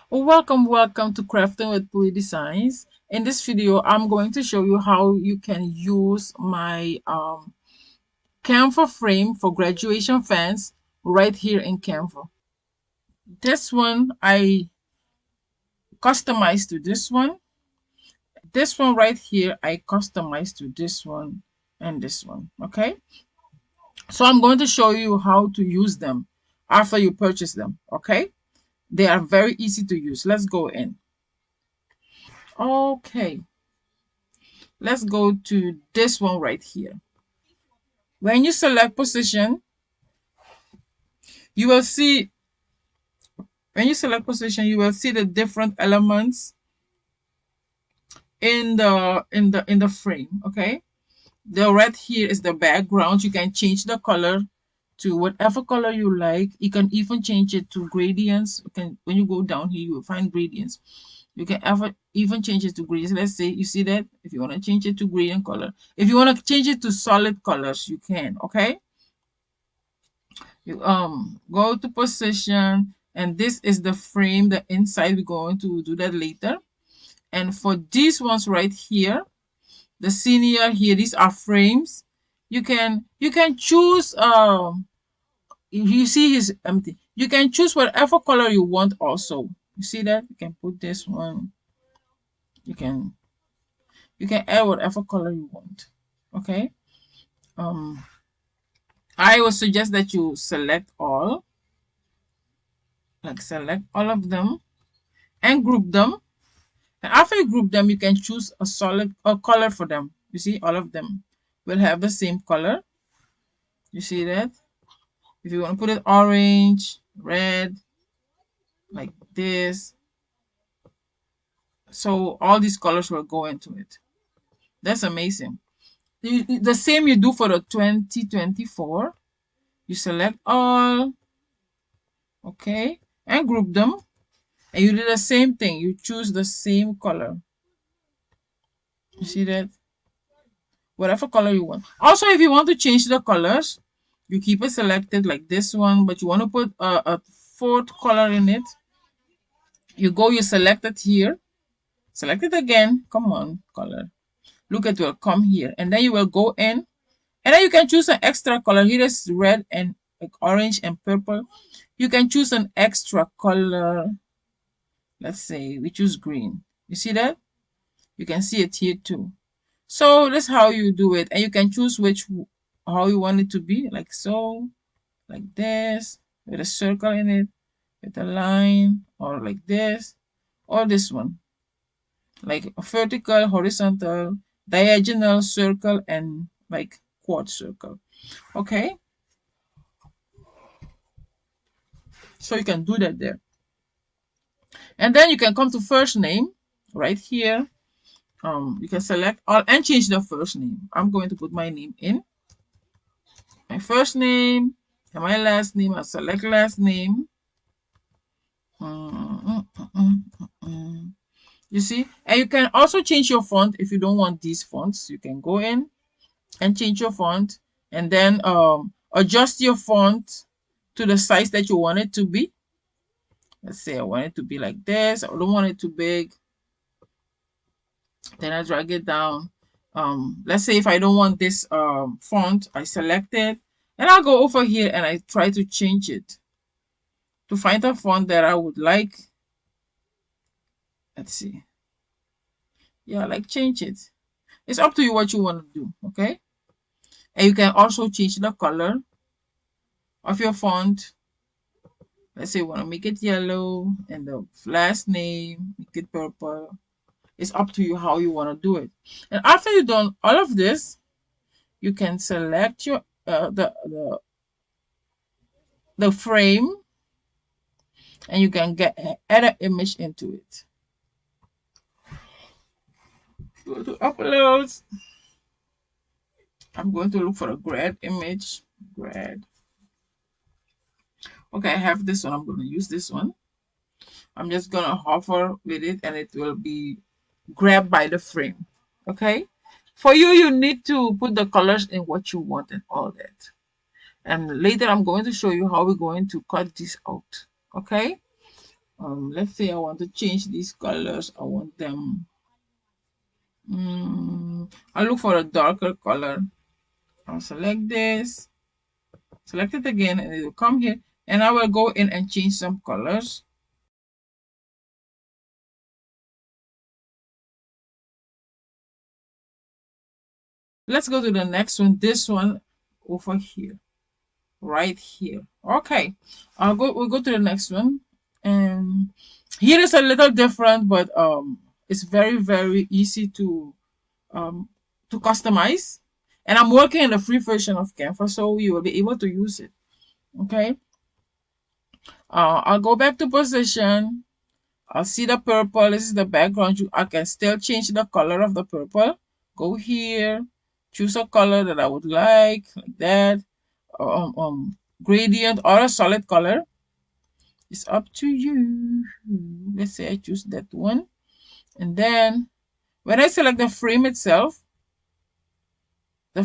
Welcome to Crafting with Pui Designs. In this video, I'm going to show you how you can use my Canva frame for graduation fans right here in Canva. This one I customized to this one. This one right here I customized to this one and this one. Okay, so I'm going to show you how to use them after you purchase them. Okay, they are very easy to use. Let's go in. Okay, let's go to this one right here. When you select position, you will see you will see the different elements in the frame. Okay, the red here is the background. You can change the color to whatever color you like. You can even change it to gradients. You can, when you go down here, you will find gradients. You can even change it to gradients. Let's say you see that if you want to change it to gradient color. If you want to change it to solid colors, you can. Okay, you go to position, and this is the frame, the inside. We're going to do that later. And for these ones right here, the senior here, these are frames. You can choose you see his empty. You can choose whatever color you want also. You see that? You can put this one. You can add whatever color you want. Okay. Um I would suggest that you select all, like select all of them and group them. And after you group them, you can choose a color for them. You see, all of them will have the same color. You see that? If you want to put it orange, red, like this, so all these colors will go into it. That's amazing. The same you do for the 2024. You select all, okay, and group them. And you do the same thing. You choose the same color. You see that? Whatever color you want. Also, if you want to change the colors, you keep it selected like this one, but you want to put a fourth color in it. You select it here, select it again. Come on, color. Look, it will come here, and then you will go in, and then you can choose an extra color. Here is red and like orange and purple. You can choose an extra color. Let's say we choose green. You see that? You can see it here too. So that's how you do it, and you can choose how you want it to be, like so, like this, with a circle in it, with a line, or like this, or this one, like a vertical, horizontal, diagonal, circle, and like quad circle. Okay, so you can do that there, and then you can come to first name right here. You can select all and change the first name. I'm going to put my name in. My first name and my last name. I'll select last name. You see, and you can also change your font if you don't want these fonts. You can go in and change your font, and then adjust your font to the size that you want it to be. Let's say I want it to be like this. I don't want it too big. Then I drag it down. Let's say if I don't want this font, I select it, and I'll go over here and I try to change it to find a font that I would like. Let's see. Yeah, like change it. It's up to you what you want to do. Okay, and you can also change the color of your font. Let's say you want to make it yellow and the last name, make it purple. It's up to you how you want to do it. And after you've done all of this, you can select your the frame, and you can add an image into it. Go to uploads. I'm going to look for a grad image. Grad. Okay, I have this one. I'm going to use this one. I'm just going to hover with it, and it will be grabbed by the frame. Okay, for you need to put the colors in what you want and all that, and later I'm going to show you how we're going to cut this out. Okay, let's say I want to change these colors. I want them, I'll look for a darker color. I'll select this, select it again, and it will come here, and I will go in and change some colors. Let's go to the next one, this one over here, right here. Okay, we'll go to the next one. And here is a little different, but it's very, very easy um to customize. And I'm working in the free version of Canva, so you will be able to use it. Okay. I'll go back to position. I'll see the purple. This is the background. I can still change the color of the purple. Go here, choose a color that I would like that. Gradient or a solid color. It's up to you. Let's say I choose that one. And then when I select the frame itself, the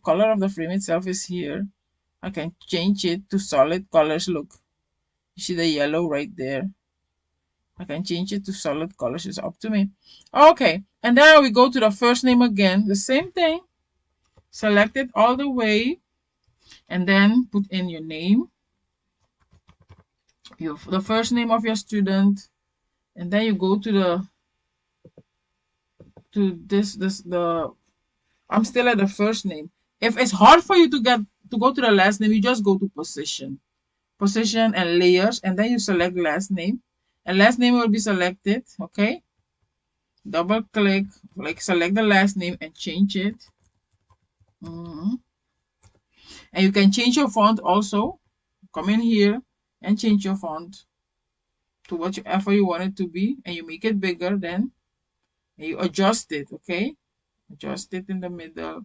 color of the frame itself is here. I can change it to solid colors. Look, you see the yellow right there. I can change it to solid colors. It's up to me. Okay, and then we go to the first name again. The same thing. Select it all the way, and then put in your name, the first name of your student, and then you go to the. I'm still at the first name. If it's hard for you to go to the last name, you just go to position and layers, and then you select last name, and last name will be selected. Okay, double click, like select the last name and change it. And you can change your font also. Come in here and change your font to whatever you want it to be, and you make it bigger. Then and you adjust it. Okay, adjust it in the middle.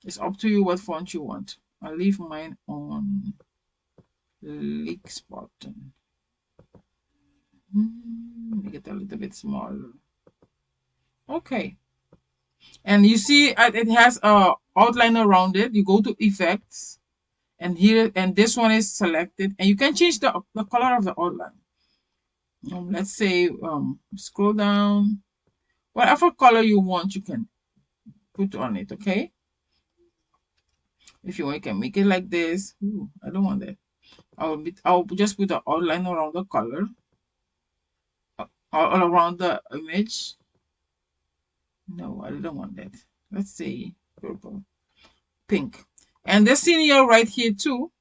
It's up to you what font you want. I'll leave mine on Leak Spartan. Make it a little bit smaller. Okay. And you see it has a outline around it. You go to effects, and here, and this one is selected, and you can change the color of the outline. Let's say scroll down, whatever color you want you can put on it. Okay, if you want, you can make it like this. Ooh, I don't want that. I'll just put the outline around the color, all around the image. No, I don't want that. Let's say purple, pink. And this senior right here too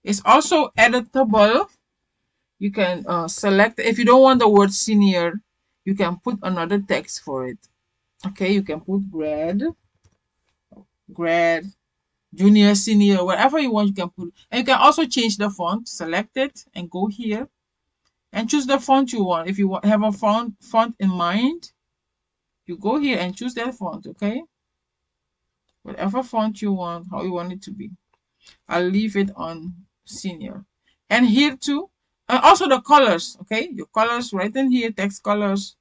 is also editable. You can select, if you don't want the word senior, you can put another text for it. Okay, you can put grad, junior, senior, whatever you want, you can put. And you can also change the font. Select it and go here and choose the font you want. If you have a font in mind, you go here and choose that font. Okay, whatever font you want, how you want it to be. I'll leave it on senior. And here too, also the colors. Okay, your colors right in here, text colors.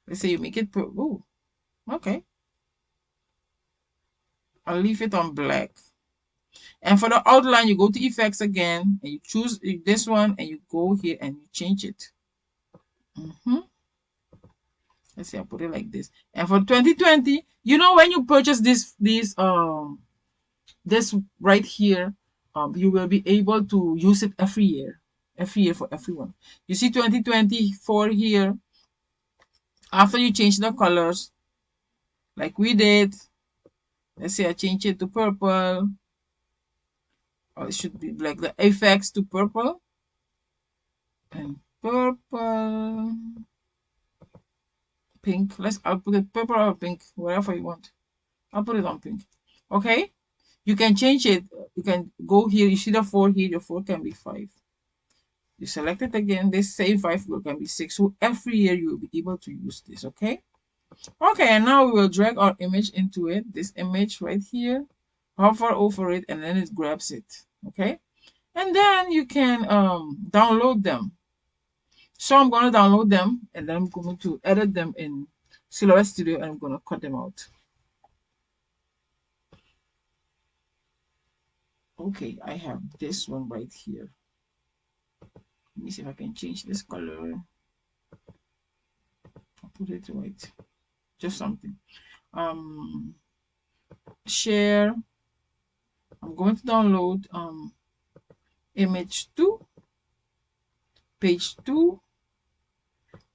Let's say you make it. Oh, okay. I'll leave it on black. And for the outline, you go to effects again and you choose this one and you go here and you change it. Let's say I put it like this. And for 2020, you know, when you purchase this right here, you will be able to use it every year for everyone. You see 2024 here. After you change the colors, like we did, let's say I change it to purple, or it should be like the effects to purple and purple, pink. I'll put it purple or pink, whatever you want. I'll put it on pink. Okay, you can change it. You can go here. You see the 4 here. The 4 can be 5. You select it again. This same 5 can be 6. So every year you will be able to use this. Okay. Okay, and now we will drag our image into it. This image right here. Hover over it, and then it grabs it. Okay, and then you can download them. So I'm going to download them, and then I'm going to edit them in Silhouette Studio, and I'm going to cut them out. Okay, I have this one right here. me see if I can change this color. I'll put it white. Just something. Share. I'm going to download image 2, page 2,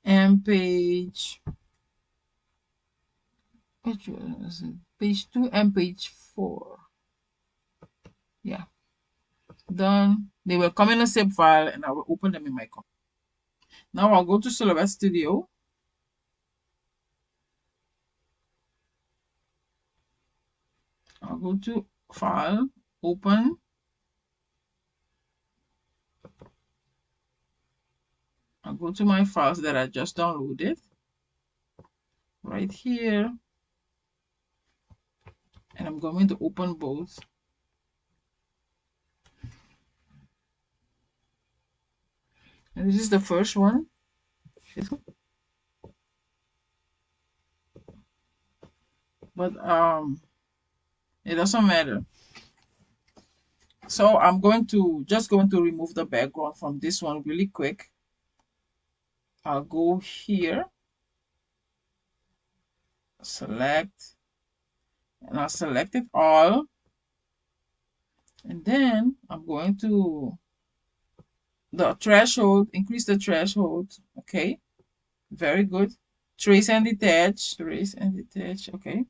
and page 2 and page 4. Yeah, done. They will come in a zip file and I will open them in my computer. Now I'll go to Silhouette Studio. I'll go to File, Open. I'll go to my files that I just downloaded. Right here. And I'm going to open both. And this is the first one. But it doesn't matter. So I'm just going to remove the background from this one really quick. I'll go here, select, and I'll select it all. And then I'm going to the threshold, increase the threshold. Okay, very good. Trace and detach, trace and detach. Okay,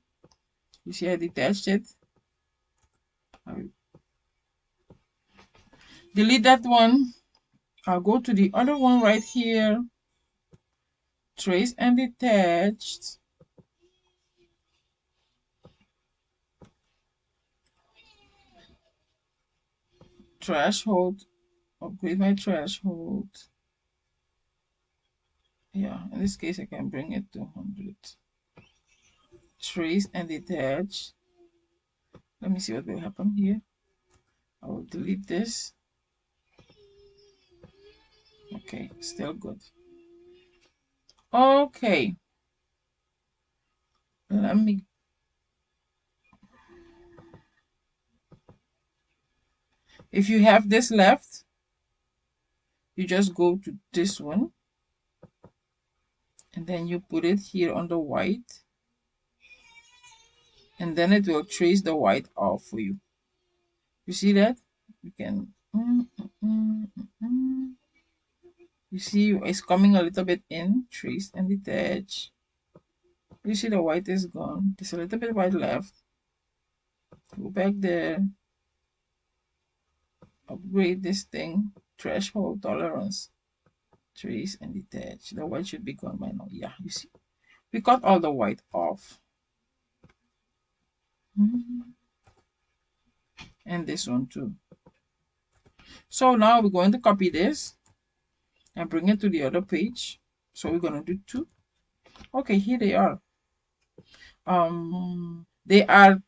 you see I detached it. Delete that one. I'll go to the other one right here. Trace and detached. Threshold. Upgrade my threshold. Yeah, in this case I can bring it to 100. Trace and detach. Let me see what will happen here. I will delete this. Okay, still good. Okay. Let me. If you have this left, you just go to this one. And then you put it here on the white. And then it will trace the white off for you. You see that? You can. You see it's coming a little bit in. Trace and detach. You see the white is gone. There's a little bit white left. Go back there. Upgrade this thing. Threshold tolerance. Trace and detach. The white should be gone by now. Yeah, you see. We cut all the white off. And this one too. So now we're going to copy this and bring it to the other page. So we're going to do 2. Okay, here they are. They are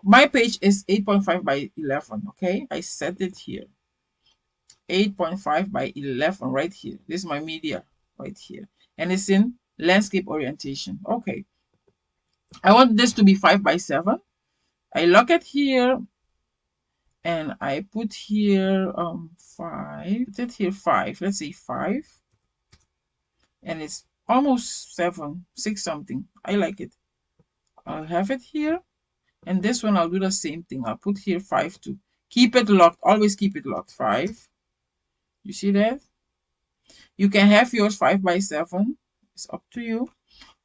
my page is 8.5 by 11. Okay, I set it here. 8.5 by 11 right here. This is my media right here. And it's in landscape orientation. Okay. I want this to be 5 by 7. I lock it here and I put here 5. Put it here 5. Let's say 5. And it's almost 7, 6 something. I like it. I'll have it here. And this one I'll do the same thing. I'll put here 5 too. Keep it locked. Always keep it locked. 5. You see that? You can have yours 5 by 7. It's up to you.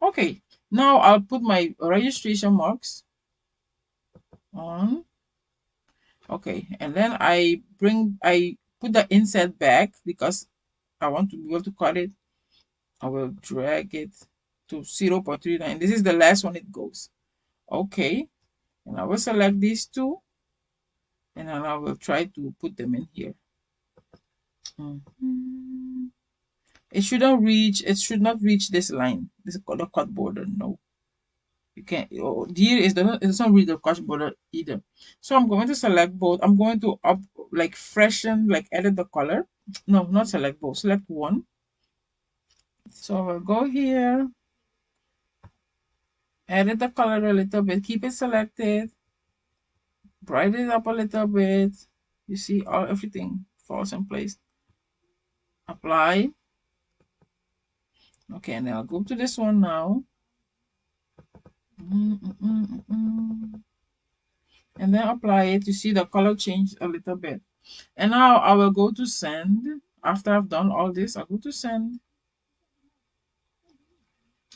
Okay. Now I'll put my registration marks on. Okay. And then I put the inset back because I want to be able to cut it. I will drag it to 0.39. This is the last one it goes. Okay. And I will select these two. And then I will try to put them in here. It should not reach this line. This is called a cut border. No. You can't. Here it doesn't read the cut border either. So I'm going to select both. I'm going to freshen, edit the color. No, not select both. Select one. So I will go here, edit the color a little bit, keep it selected, brighten it up a little bit. You see everything falls in place. apply. Okay, and I'll go to this one now. And then apply it. You see the color changed a little bit. And now I will go to send. After I've done all this, I'll go to send.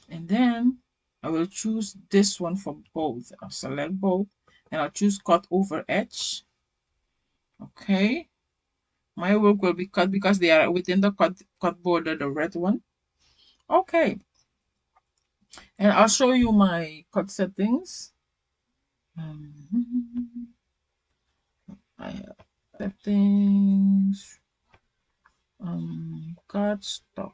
And then I will choose this one for both. I'll select both and I'll choose cut over edge. Okay. My work will be cut because they are within the cut border, the red one. Okay. And I'll show you my cut settings. I have settings, cardstock.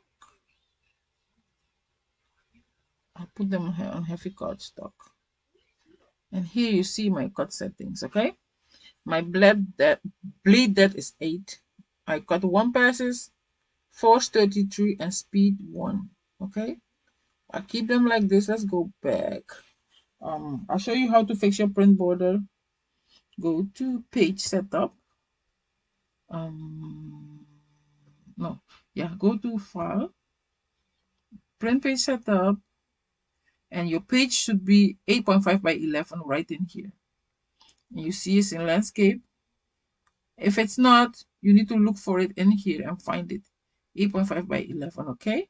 I put them on heavy cardstock. And here you see my cut settings, okay? My bleed depth is 8. I cut 1 passes, force 33, and speed 1. Okay? I keep them like this. Let's go back. I'll show you how to fix your print border. Go to page setup. No, yeah, go to file, print page setup, and your page should be 8.5 by 11 right in here. And you see it's in landscape. If it's not, you need to look for it in here and find it. 8.5 by 11, okay?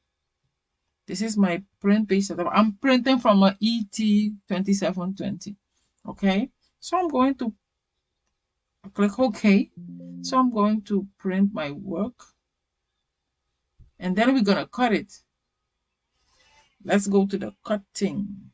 This is my print page setup. I'm printing from a ET2720, okay? So I'm going to click OK. So I'm going to print my work. And then we're going to cut it. Let's go to the cutting.